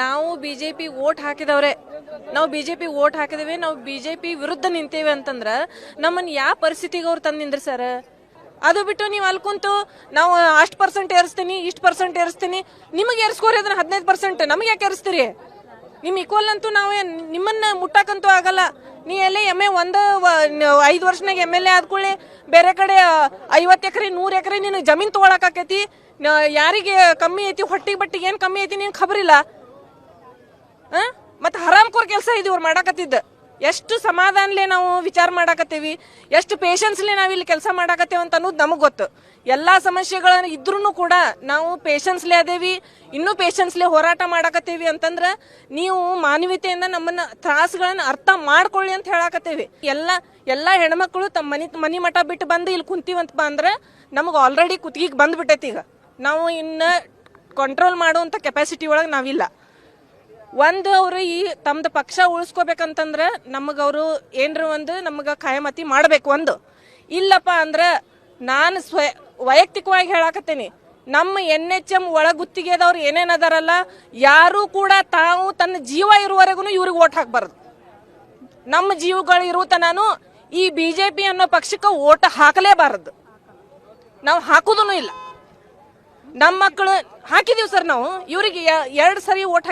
ನಾವು BJP vote ಹಾಕಿದವ್ರೆ, ನಾವು BJP vote ಹಾಕಿದೇವೆ, ನಾವು ಬಿಜೆಪಿ ವಿರುದ್ಧ ನಿಂತೇವೆ ಅಂತಂದ್ರ ನಮ್ಮನ್ನ ಯಾವ ಪರಿಸ್ಥಿತಿಗೆ ಅವ್ರು ತಂದು ನಿಂದ್ರಿ ಸರ್? ಅದು ಬಿಟ್ಟು ನೀವು ಅಲ್ಲಿ ಕುಂತು ನಾವು ಅಷ್ಟು ಪರ್ಸೆಂಟ್ ಏರಿಸ್ತೀನಿ, ಇಷ್ಟು ಪರ್ಸೆಂಟ್ ಏರಿಸ್ತೀನಿ, ನಿಮಗೆ ಏರಿಸ್ಕೋರಿ ಅದನ್ನ 15%, ನಮಗೆ ಯಾಕೆ ಏರಿಸ್ತೀರಿ? ನಿಮ್ ಈಕ್ವಲ್ ಅಂತೂ ನಾವು ನಿಮ್ಮನ್ನ ಮುಟ್ಟಕ್ಕಂತೂ ಆಗಲ್ಲ. ನೀ ಎಲ್ಲೇ ಎಮ್ಮೆ 5 ವರ್ಷನಾಗ MLA ಆದ್ಕೊಳ್ಳಿ, ಬೇರೆ ಕಡೆ 50 ಎಕರೆ 100 ಎಕರೆ ನೀನು ಜಮೀನ್ ತಗೊಳಕ್ ಆಕೈತಿ. ಯಾರಿಗೆ ಕಮ್ಮಿ ಐತಿ, ಹೊಟ್ಟಿಗೆ ಬಟ್ಟಿಗೆ ಏನ್ ಕಮ್ಮಿ ಐತಿ ನೀನ್ ಖಬರಿಲ್ಲ. ಮತ್ತೆ ಹರಾಮ್ಕೋರ್ ಕೆಲಸ ಇದು ಇವ್ರು ಮಾಡಾಕತ್ತಿದ್ದ. ಎಷ್ಟು ಸಮಾಧಾನಲೆ ನಾವು ವಿಚಾರ ಮಾಡಾಕತ್ತೇವಿ, ಎಷ್ಟು ಪೇಷನ್ಸ್ಲೆ ನಾವ್ ಇಲ್ಲಿ ಕೆಲಸ ಮಾಡಾಕತ್ತೇವ ಅಂತ ಅನ್ನೋದು ನಮಗ್ ಗೊತ್ತು. ಎಲ್ಲಾ ಸಮಸ್ಯೆಗಳ ಇದ್ರೂ ಕೂಡ ನಾವು ಪೇಷನ್ಸ್ಲೆ ಅದೇವಿ, ಇನ್ನೂ ಪೇಷನ್ಸ್ಲೆ ಹೋರಾಟ ಮಾಡಾಕತ್ತೇವಿ ಅಂತಂದ್ರ ನೀವು ಮಾನವೀಯತೆಯಿಂದ ನಮ್ಮನ್ನ ತ್ರಾಸಗಳನ್ನ ಅರ್ಥ ಮಾಡ್ಕೊಳ್ಳಿ ಅಂತ ಹೇಳಾಕತ್ತೇವಿ. ಎಲ್ಲಾ ಹೆಣ್ಮಕ್ಳು ತಮ್ಮ ಮನಿ ಮಠ ಬಿಟ್ಟು ಬಂದು ಇಲ್ಲಿ ಕುಂತೀವಂತ ಅಂದ್ರೆ ನಮಗ್ ಆಲ್ರೆಡಿ ಕುತ್ತಿಗೆ ಬಂದ್ಬಿಟ್ಟೈತಿ. ಈಗ ನಾವು ಇನ್ನ ಕಂಟ್ರೋಲ್ ಮಾಡುವಂತ ಕೆಪಾಸಿಟಿ ಒಳಗೆ ನಾವಿಲ್ಲ. ಅವ್ರು ಈ ತಮ್ದು ಪಕ್ಷ ಉಳಿಸ್ಕೋಬೇಕಂತಂದ್ರ ನಮಗ ಅವರು ಏನ್ರ ಒಂದು ನಮಗ ಖಾಯಮತಿ ಮಾಡ್ಬೇಕು. ಇಲ್ಲಪ್ಪ ಅಂದ್ರ ನಾನು ವೈಯಕ್ತಿಕವಾಗಿ ಹೇಳಾಕತ್ತೇನಿ, ನಮ್ಮ NHM ಒಳಗುತ್ತಿಗೆದವ್ರು ಏನೇನ್ ಅದಾರಲ್ಲ, ಯಾರು ಕೂಡ ತಾವು ತನ್ನ ಜೀವ ಇರುವವರೆಗೂ ಇವ್ರಿಗೆ ಓಟ್ ಹಾಕ್ಬಾರ್ದು. ನಮ್ಮ ಜೀವಗಳು ಇರುತ್ತ ನಾನು ಈ ಬಿಜೆಪಿ ಅನ್ನೋ ಪಕ್ಷಕ್ಕೆ ಓಟ್ ಹಾಕಲೇಬಾರದು. ನಾವು ಹಾಕುದೂ ಇಲ್ಲ. ನಮ್ಮ ಮಕ್ಕಳು ಹಾಕಿದೀವಿ ಸರ್, ನಾವು ಇವ್ರಿಗೆ 2 ಸರಿ ಓಟ್